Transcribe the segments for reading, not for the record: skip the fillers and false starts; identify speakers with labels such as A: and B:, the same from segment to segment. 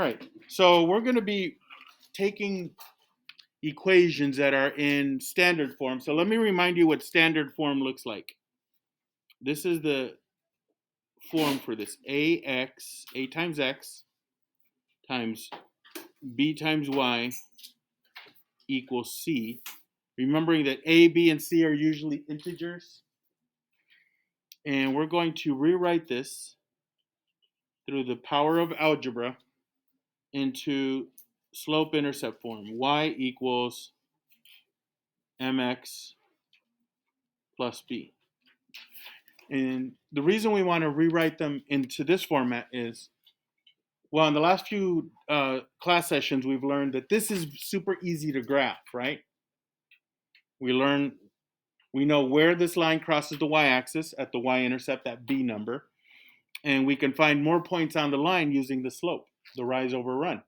A: All right, so we're going to be taking equations that are in standard form. So let me remind you what standard form looks like. This is the form for this. A times x times b times y equals c. Remembering that a, b, and c are usually integers. And we're going to rewrite this through the power of algebra into slope-intercept form. Y equals mx plus b. And the reason we want to rewrite them into this format is, well, in the last few class sessions, we've learned that this is super easy to graph, right? We know where this line crosses the y-axis at the y-intercept, that b number, and we can find more points on the line using the slope, the rise over run.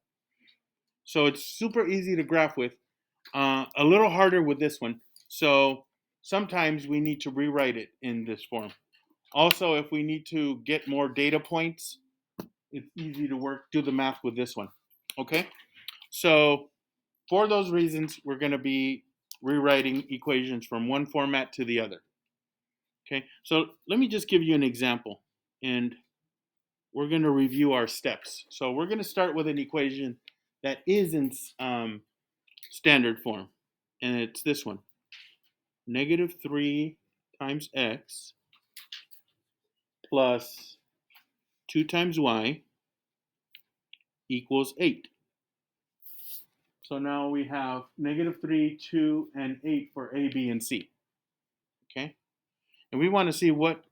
A: So it's super easy to graph with, a little harder with this one. So sometimes we need to rewrite it in this form. Also, if we need to get more data points, it's easy to do the math with this one. Okay? So for those reasons, we're going to be rewriting equations from one format to the other. Okay? So let me just give you an example, and we're going to review our steps. So we're going to start with an equation that is in standard form, and it's this one. Negative 3 times x plus 2 times y equals 8. So now we have negative 3, 2, and 8 for A, B, and C. Okay? And we want to see what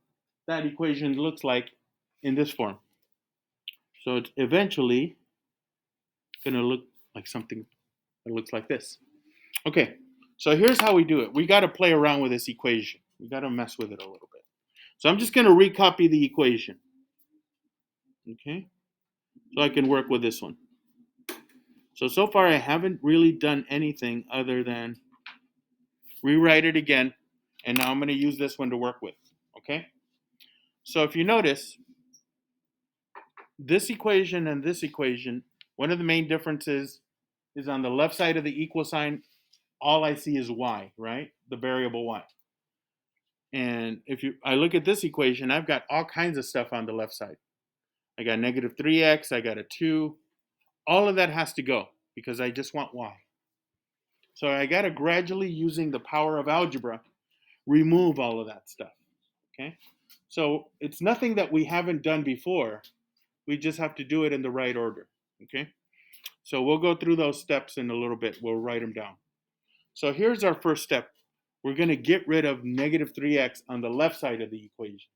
A: that equation looks like in this form. So it's eventually going to look like something that looks like this. Okay, so here's how we do it. We got to play around with this equation. We got to mess with it a little bit. So I'm just going to recopy the equation. Okay? So I can work with this one. So far I haven't really done anything other than rewrite it again, and now I'm going to use this one to work with. Okay? So if you notice, this equation and this equation, one of the main differences is on the left side of the equal sign, all I see is y, right? The variable y. And if I look at this equation, I've got all kinds of stuff on the left side. I got negative 3x, I got a 2. All of that has to go because I just want y. So I got to gradually, using the power of algebra, remove all of that stuff. Okay? So it's nothing that we haven't done before. We just have to do it in the right order. Okay? So we'll go through those steps in a little bit. We'll write them down. So here's our first step. We're going to get rid of negative 3x on the left side of the equation.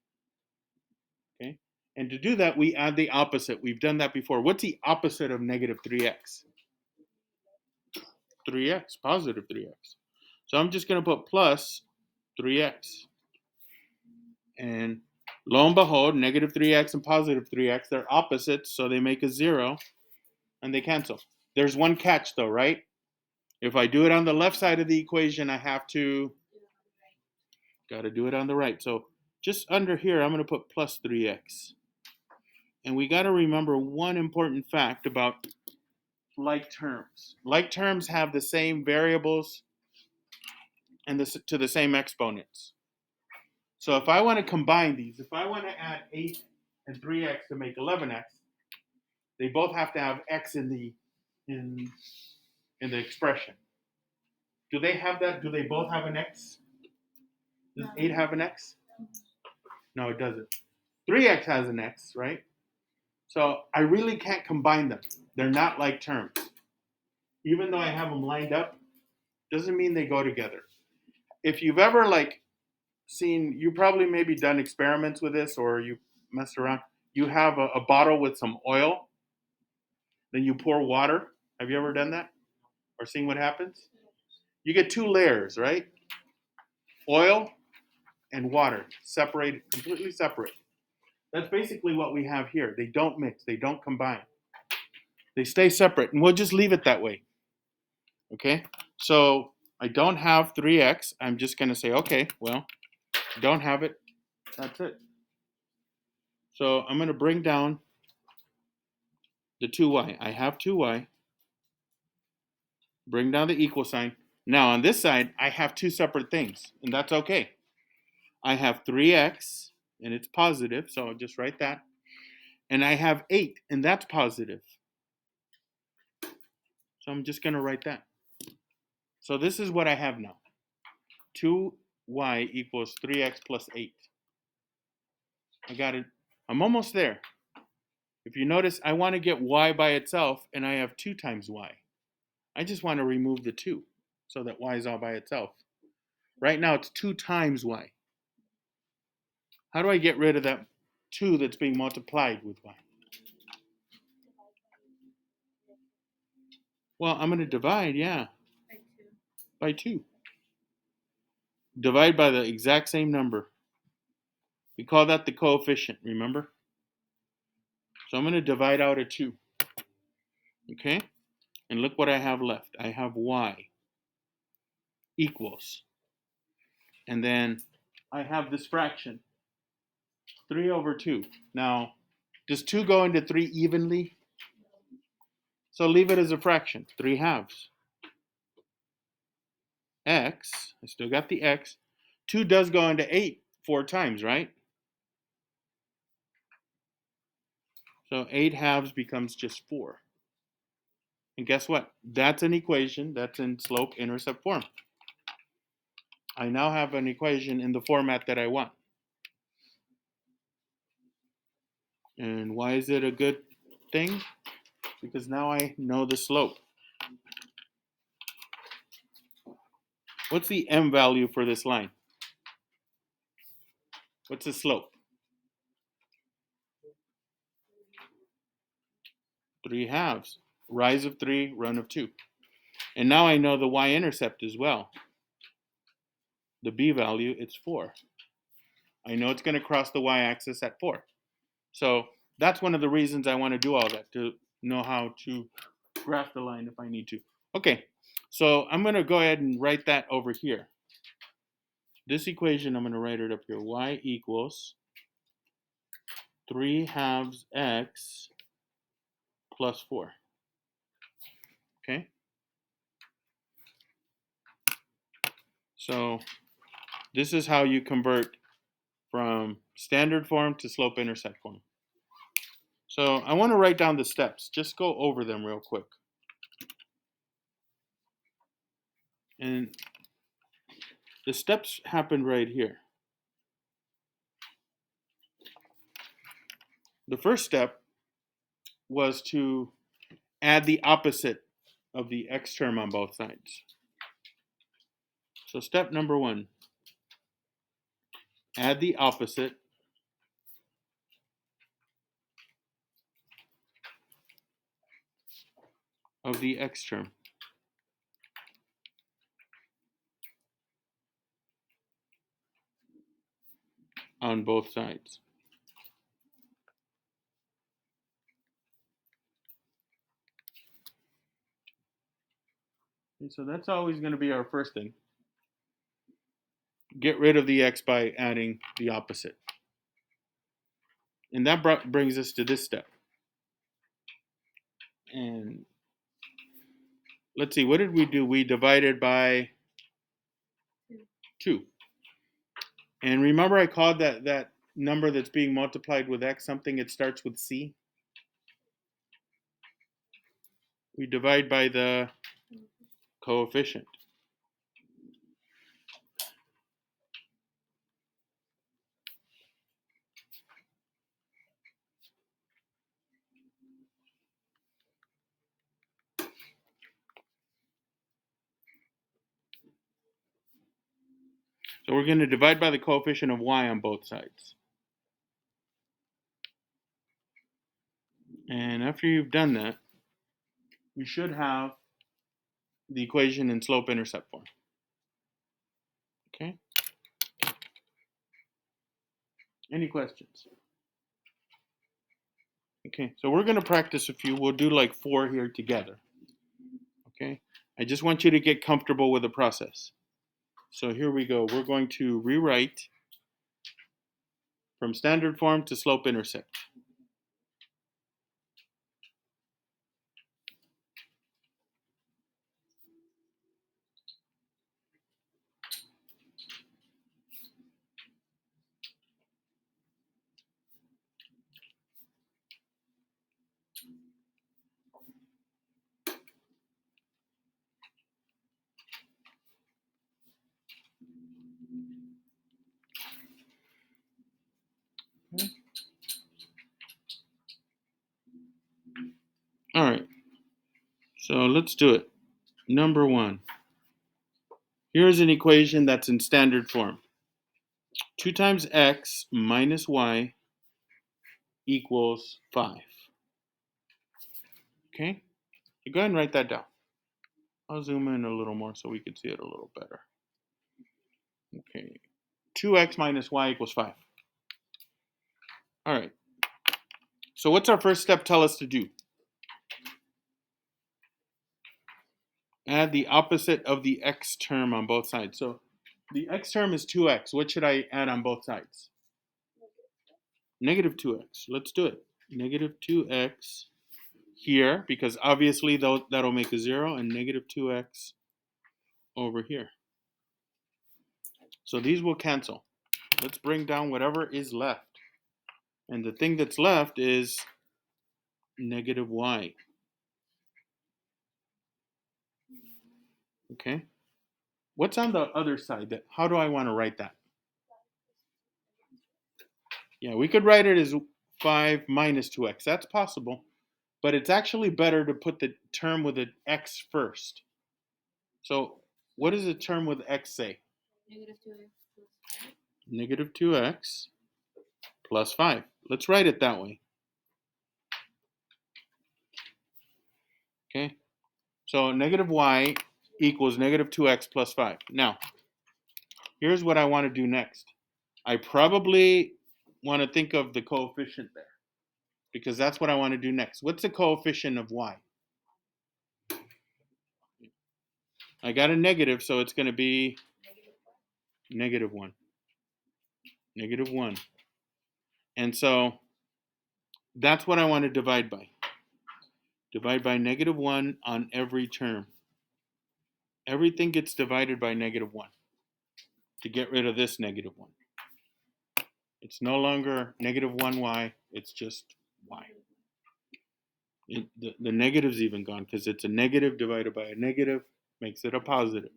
A: Okay? And to do that, we add the opposite. We've done that before. What's the opposite of negative 3x? 3x, positive 3x. So I'm just going to put plus 3x. And lo and behold, negative 3x and positive 3x, they're opposites, so they make a 0, and they cancel. There's one catch, though, right? If I do it on the left side of the equation, I have to got to do it on the right. So just under here, I'm going to put plus 3x. And we got to remember one important fact about like terms. Like terms have the same variables and to the same exponents. So if I want to combine these, if I want to add 8 and 3x to make 11x, they both have to have x in the expression. Do they have that? Do they both have an x? Does 8 have an x? No, it doesn't. 3x has an x, right? So I really can't combine them. They're not like terms. Even though I have them lined up, doesn't mean they go together. If you've ever seen, you probably maybe done experiments with this, or you messed around. You have a bottle with some oil, then you pour water. Have you ever done that? Or seen what happens? You get 2 layers, right? Oil and water, separated, completely separate. That's basically what we have here. They don't mix, they don't combine. They stay separate, and we'll just leave it that way. Okay? So I don't have 3x. I'm just going to say, okay, well, don't have it. That's it. So I'm going to bring down the 2y. I have 2y. Bring down the equal sign. Now on this side, I have two separate things, and that's okay. I have 3x, and it's positive, so I'll just write that. And I have 8, and that's positive. So I'm just going to write that. So this is what I have now. 2y equals 3x plus 8. I got it. I'm almost there. If you notice, I want to get y by itself, and I have 2 times y. I just want to remove the 2 so that y is all by itself. Right now, it's 2 times y. How do I get rid of that 2 that's being multiplied with y? Well, I'm going to divide, yeah, by 2. Divide by the exact same number. We call that the coefficient, remember? So I'm going to divide out a 2. Okay? And look what I have left. I have y equals. And then I have this fraction, 3 over 2. Now, does 2 go into 3 evenly? So leave it as a fraction, 3 halves. X, I still got the x. 2 does go into 8 4 times, right? So 8 halves becomes just 4. And guess what? That's an equation that's in slope-intercept form. I now have an equation in the format that I want. And why is it a good thing? Because now I know the slope. What's the m value for this line? What's the slope? 3 halves. Rise of 3, run of 2. And now I know the y-intercept as well. The b value, it's 4. I know it's going to cross the y-axis at 4. So that's one of the reasons I want to do all that, to know how to graph the line if I need to. Okay, so I'm going to go ahead and write that over here. This equation, I'm going to write it up here. Y equals 3 halves x plus 4. Okay? So this is how you convert from standard form to slope-intercept form. So I want to write down the steps. Just go over them real quick. And the steps happen right here. The first step was to add the opposite of the x term on both sides. So step number 1, add the opposite of the x term on both sides. Okay, so that's always going to be our first thing. Get rid of the x by adding the opposite. And that brings us to this step. And let's see, what did we do? We divided by 2. And remember I called that number that's being multiplied with x something, it starts with c? We divide by the coefficient. So we're going to divide by the coefficient of y on both sides. And after you've done that, you should have the equation in slope-intercept form. Okay? Any questions? Okay, so we're going to practice a few. We'll do like 4 here together. Okay? I just want you to get comfortable with the process. So here we go. We're going to rewrite from standard form to slope-intercept. So let's do it. Number 1. Here's an equation that's in standard form. 2 times x minus y equals 5. Okay? So go ahead and write that down. I'll zoom in a little more so we can see it a little better. Okay. 2x minus y equals 5. All right. So what's our first step tell us to do? Add the opposite of the x term on both sides. So the x term is 2x. What should I add on both sides? Negative 2x. Let's do it. Negative 2x here, because obviously that'll make a 0, and negative 2x over here. So these will cancel. Let's bring down whatever is left. And the thing that's left is negative y. Okay? What's on the other side? How do I want to write that? Yeah, we could write it as 5 minus 2x. That's possible. But it's actually better to put the term with an x first. So what does the term with x say? Negative 2x plus 5. Let's write it that way. Okay? So negative y equals negative 2x plus 5. Now, here's what I want to do next. I probably want to think of the coefficient there, because that's what I want to do next. What's the coefficient of y? I got a negative, so it's going to be negative 1. Negative 1. And so that's what I want to divide by. Divide by negative 1 on every term. Everything gets divided by negative 1 to get rid of this negative 1. It's no longer negative 1y, it's just y. The negative's even gone because it's a negative divided by a negative makes it a positive.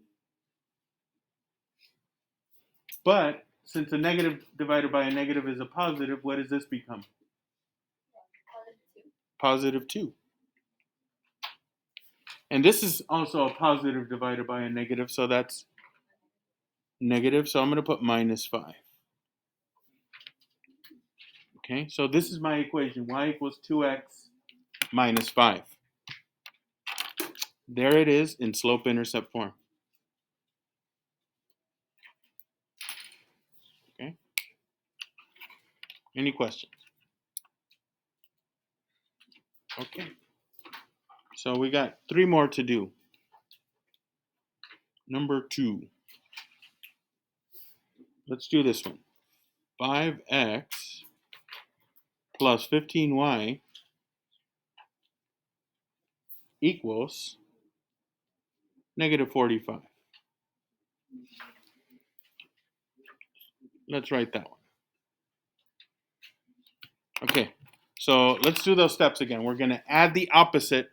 A: But since a negative divided by a negative is a positive, what does this become? Positive 2. And this is also a positive divided by a negative, so that's negative. So I'm going to put minus 5. Okay, so this is my equation. Y equals 2x minus 5. There it is in slope-intercept form. Okay. Any questions? Okay. So we got 3 more to do. Number 2. Let's do this one. 5x plus 15y equals negative 45. Let's write that one. Okay, so let's do those steps again. We're going to add the opposite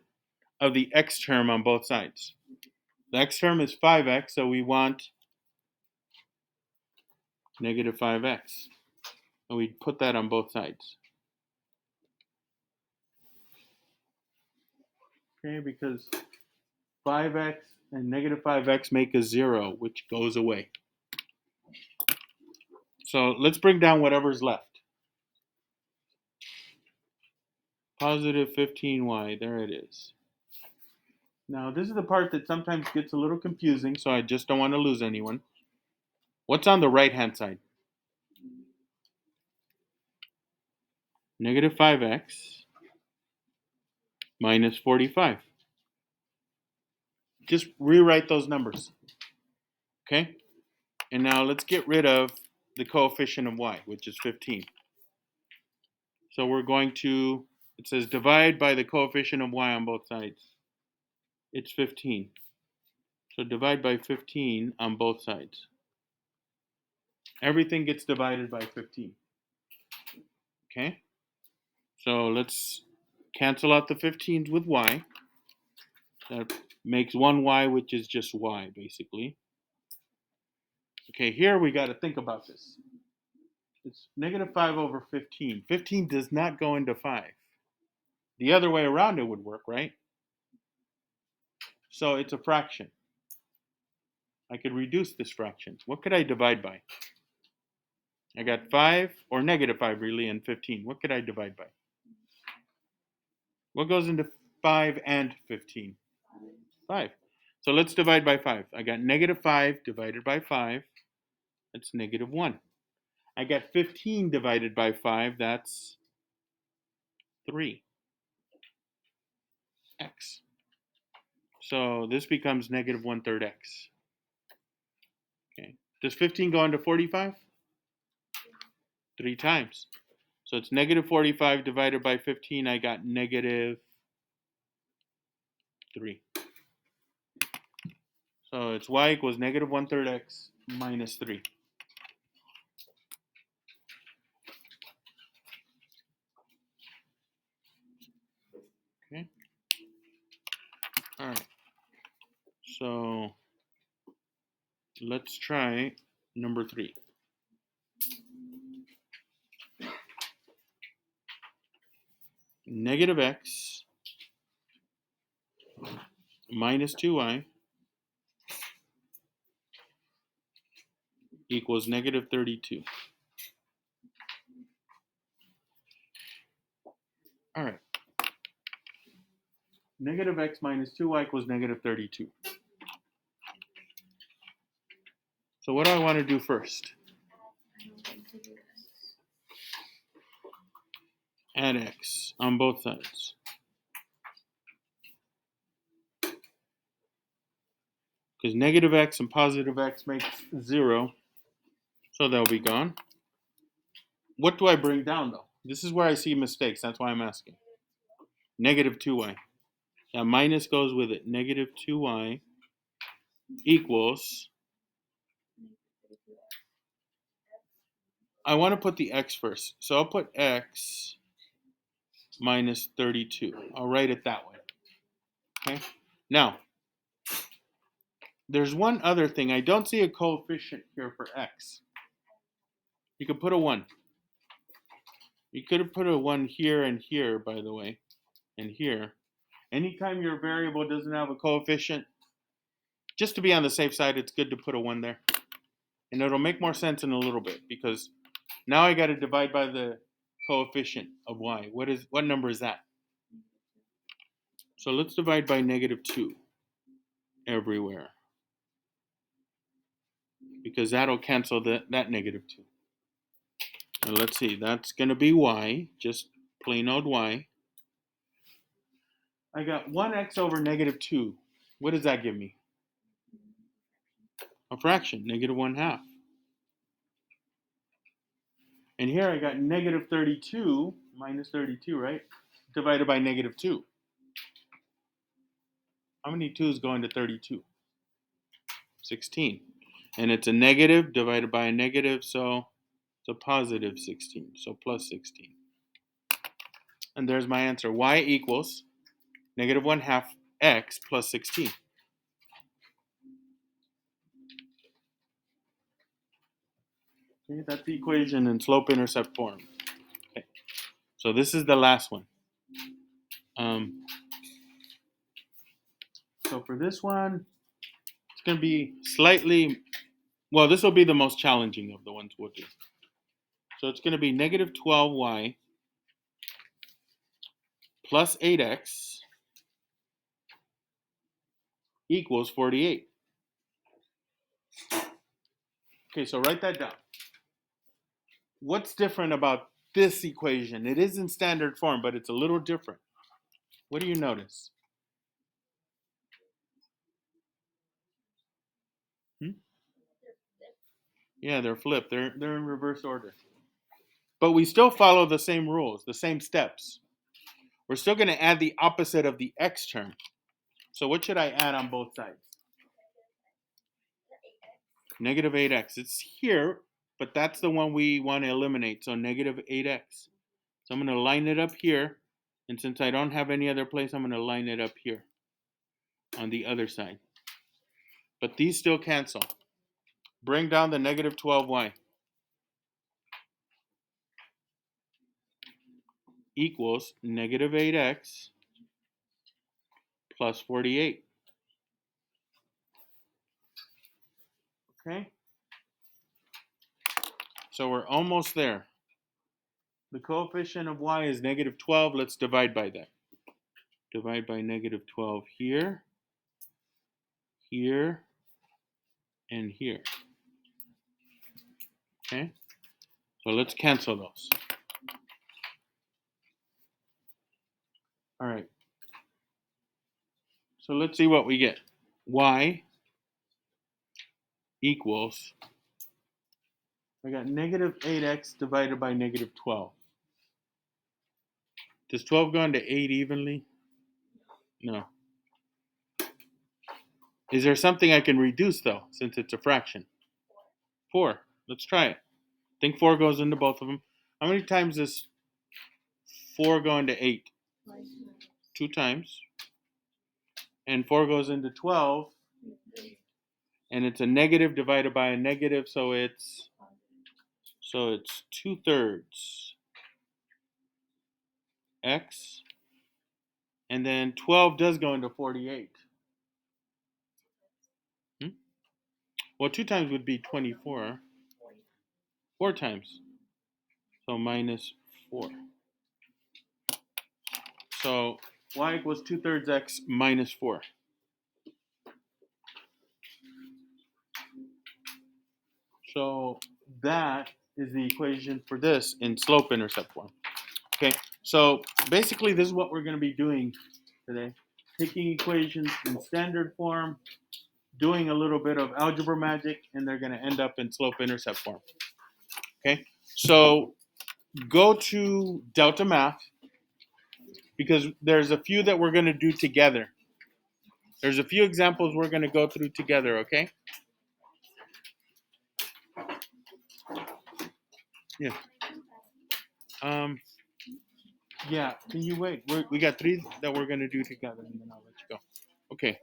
A: of the x term on both sides. The x term is 5x, so we want negative 5x. And we put that on both sides. Okay, because 5x and negative 5x make a 0, which goes away. So let's bring down whatever's left. Positive 15y, there it is. Now this is the part that sometimes gets a little confusing, so I just don't want to lose anyone. What's on the right-hand side? Negative 5x minus 45. Just rewrite those numbers. Okay? And now let's get rid of the coefficient of y, which is 15. So we're going to, it says divide by the coefficient of y on both sides. It's 15. So divide by 15 on both sides. Everything gets divided by 15. Okay? So let's cancel out the 15s with y. That makes 1y, which is just y, basically. Okay, here we got to think about this. It's negative 5 over 15. 15 does not go into 5. The other way around it would work, right? So it's a fraction. I could reduce this fraction. What could I divide by? I got 5, or negative 5 really, and 15. What could I divide by? What goes into 5 and 15? 5. So let's divide by 5. I got negative 5 divided by 5. That's negative 1. I got 15 divided by 5. That's 3x. So this becomes negative 1/3 x. Okay. Does 15 go into 45? 3 times. So it's negative 45 divided by 15. I got negative 3. So it's y equals negative 1/3 x minus 3. Okay. All right. So let's try number 3. Negative x minus 2y equals negative 32. All right. Negative x minus 2y equals negative 32. So what do I want to do first? Add x on both sides. Because negative x and positive x makes 0. So they'll be gone. What do I bring down, though? This is where I see mistakes. That's why I'm asking. Negative 2y. That minus goes with it. Negative 2y equals. I want to put the x first. So I'll put x minus 32. I'll write it that way. Okay. Now, there's one other thing. I don't see a coefficient here for x. You could put a 1. You could have put a 1 here and here, by the way, and here. Anytime your variable doesn't have a coefficient, just to be on the safe side, it's good to put a 1 there. And it'll make more sense in a little bit, because now I got to divide by the coefficient of y. What number is that? So let's divide by negative 2 everywhere, because that'll cancel that negative 2. And let's see, that's going to be y, just plain old y. I got 1x over negative 2. What does that give me? A fraction, negative 1/2. And here I got negative 32 minus 32, right? Divided by negative 2. How many 2's go into 32? 16. And it's a negative divided by a negative, so it's a positive 16. So plus 16. And there's my answer. Y equals negative 1/2 x plus 16. Okay, that's the equation in slope-intercept form. Okay, so this is the last one. So for this one, it's going to be slightly, well, this will be the most challenging of the ones we'll do. So it's going to be negative 12y plus 8x equals 48. Okay, so write that down. What's different about this equation? It is in standard form, but it's a little different. What do you notice? Yeah, they're flipped. They're in reverse order. But we still follow the same rules, the same steps. We're still going to add the opposite of the x term. So what should I add on both sides? Negative 8x. It's here, but that's the one we want to eliminate. So negative 8x. So I'm going to line it up here. And since I don't have any other place, I'm going to line it up here on the other side. But these still cancel. Bring down the negative 12y equals negative 8x plus 48. Okay? So we're almost there. The coefficient of y is negative 12. Let's divide by that. Divide by negative 12 here, here, and here. Okay? So let's cancel those. All right. So let's see what we get. Y equals, I got negative 8x divided by negative 12. Does 12 go into 8 evenly? No. Is there something I can reduce, though, since it's a fraction? 4. Let's try it. I think 4 goes into both of them. How many times does 4 go into 8? 2 times. And 4 goes into 12. And it's a negative divided by a negative, so it's 2/3 x. And then 12 does go into 48. Well, 2 times would be 24. 4 times. So minus 4. So y equals 2/3 x minus 4. So that is the equation for this in slope-intercept form. Okay, so basically this is what we're going to be doing today. Taking equations in standard form, doing a little bit of algebra magic, and they're going to end up in slope-intercept form. Okay, so go to Delta Math, because there's a few that we're going to do together. There's a few examples we're going to go through together, okay? Yeah. Yeah, can you wait? We got 3 that we're going to do together, and then I'll let you go. Okay.